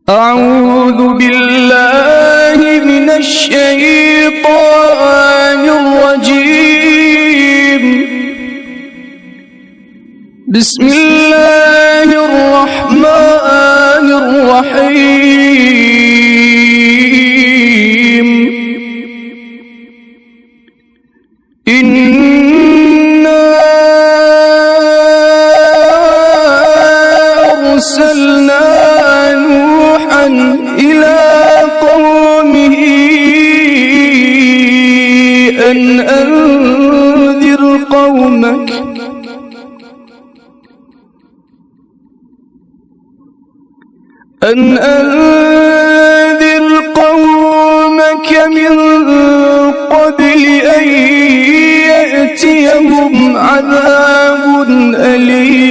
أعوذ بالله من الشيطان الرجيم. بسم الله الرحمن الرحيم. إنا أرسلنا نوحا إلى قومه أن أنذر قومك من قبل أن يأتيهم عذاب أليم.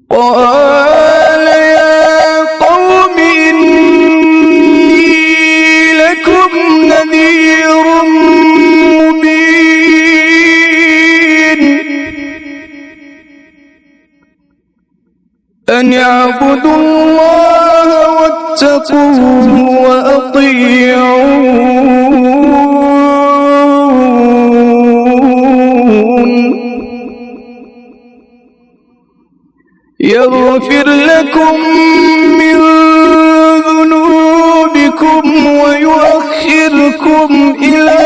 قال يا قوم إني لكم نذير مبين أن اعبدوا الله واتقوه وأطيعون يغفر لكم من ذنوبكم ويؤخركم إلى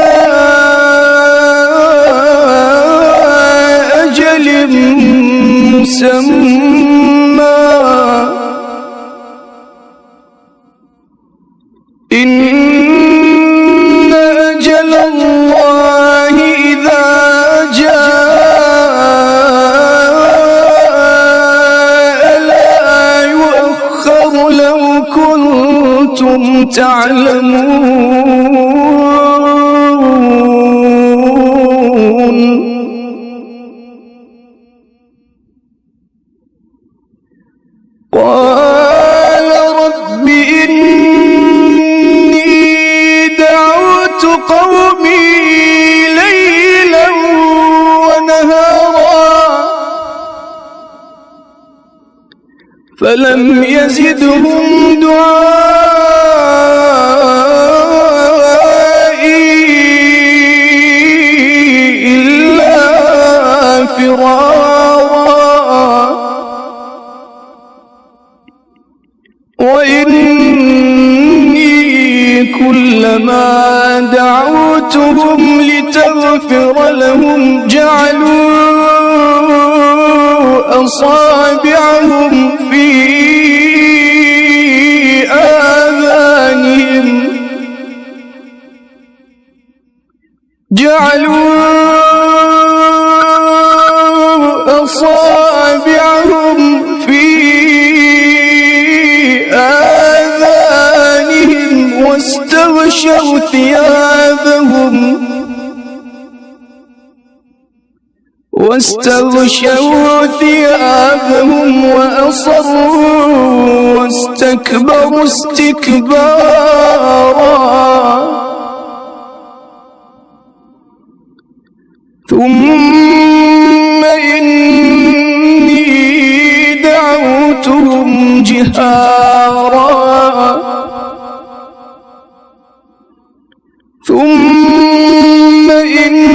أجل مسمى إن أجل الله إذا جاء لا يؤخر لو كنتم تعلمون. قال رب إني دعوت قومي ليلا ونهارا فلم يزدهم دعائي إلا فرارا وإني كلما دعوتهم لتغفر لهم جعلوا أصابعهم في آذانهم واستغشوا ثيابهم وأصروا واستكبروا استكبارا. ثم إني دعوتهم جهارا ثم إني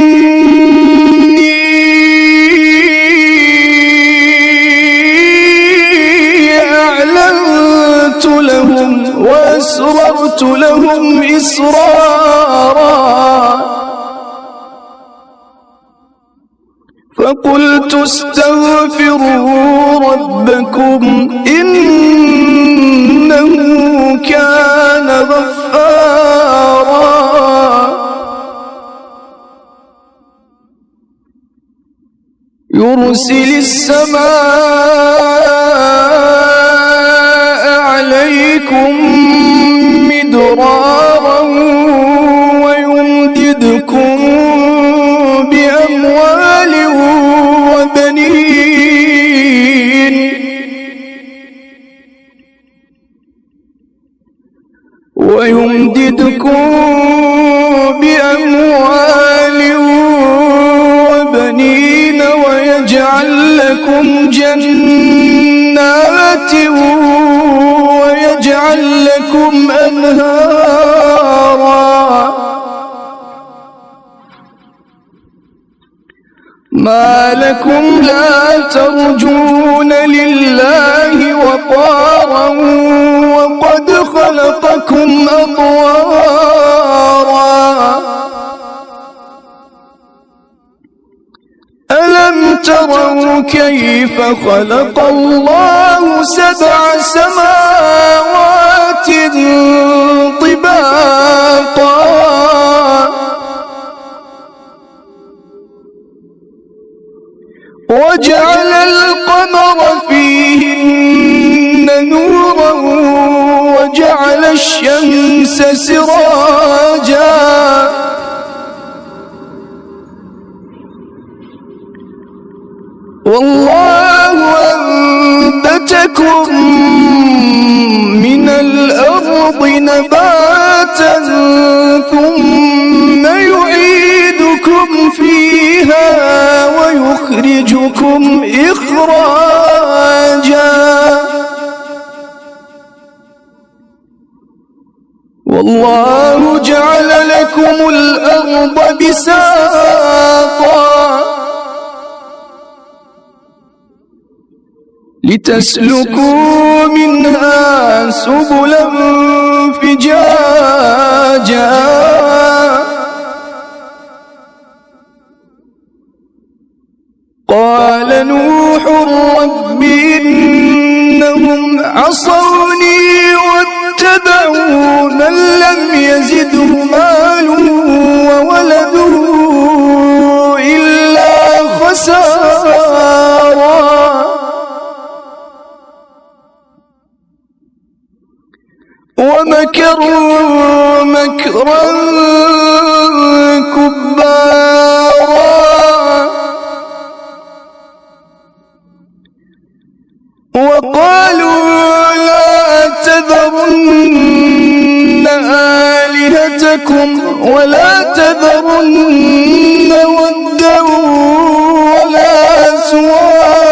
أعلنت لهم وأسررت لهم إسرارا فقلت استغفروا ربكم إنه كان غفارا يرسل السماء عليكم مدرارا ويمددكم بأموال وبنين ويمددكم بأموال وبنين لكم جنات ويجعل لكم أنهارا ما لكم لا ترجون لله وقارا وقد خلقكم أطوارا ألم تروا كيف خلق الله سبع سماوات طباقا وجعل القمر فيهن نورا وجعل الشمس سراجا والله أنبتكم من الأرض نباتا ثم يعيدكم فيها ويخرجكم إخراجا والله جعل لكم الأرض بساطا لتسلكوا منها سبلا فجاجا قال نوح رب إنهم عصوني واتبعوا من لم يزده ماله وولده إلا خسارا ومكروا مكرا كبارا وقالوا لا تذرن آلهتكم ولا تذرن ودا ولا سواعا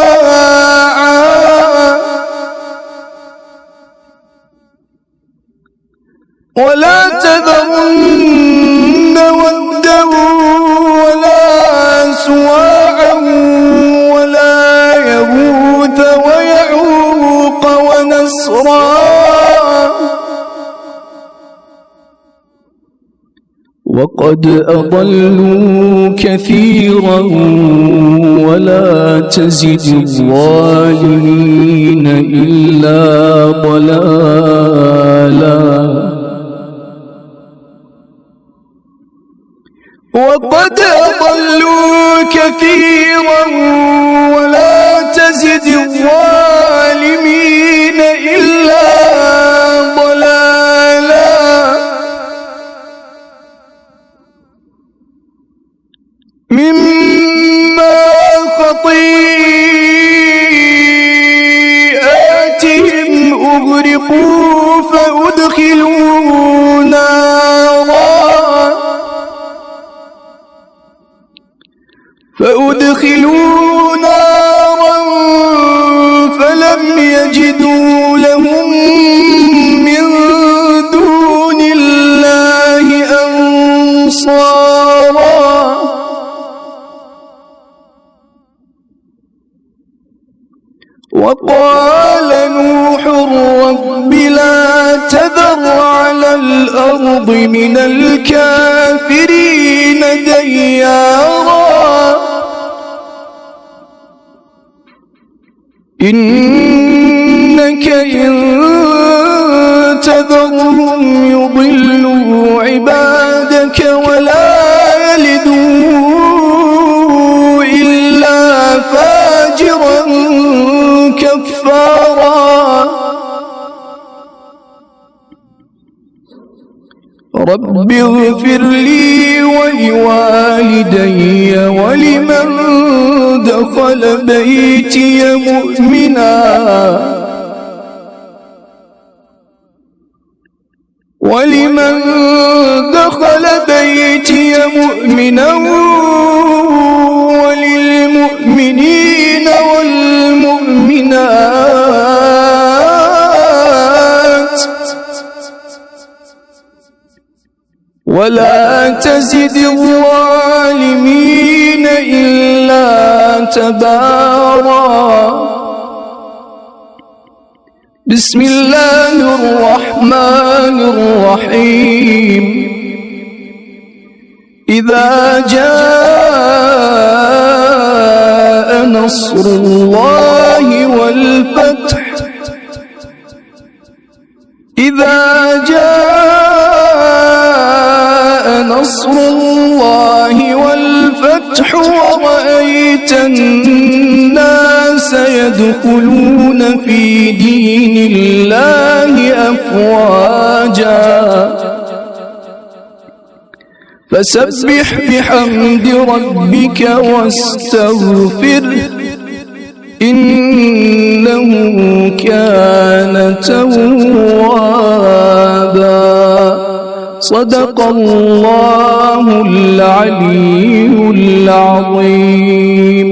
ولا تذرن ودا ولا سواعا ولا يغوث ويعوق ونسرا وقد أضلوا كثيرا ولا تزد الظالمين إلا ضلالا وقد أضلوا كثيرا ولا تزد الظالمين إلا ضلالا مما خطيئاتهم أغرقوا فأدخلوا نارا فلم يجدوا لهم من دون الله أنصارا وقال نوح رب لا تذر على الأرض من الكافرين ديارا إنك إن تذرهم يضلوا عبادك ولا يلدوا إلا فاجرا كفارا رب اغفر لي ولوالدي ولمن دخل بيتي مؤمنا وللمؤمنين والمؤمنات تزد الظالمين إلا تبارا. بسم الله الرحمن الرحيم. إذا جاء نصر الله والفتح إذا جاء نصر الله والفتح ورأيت الناس يدخلون في دين الله أفواجا فسبح بحمد ربك واستغفره إنه كان توابا. صدق الله العلي العظيم.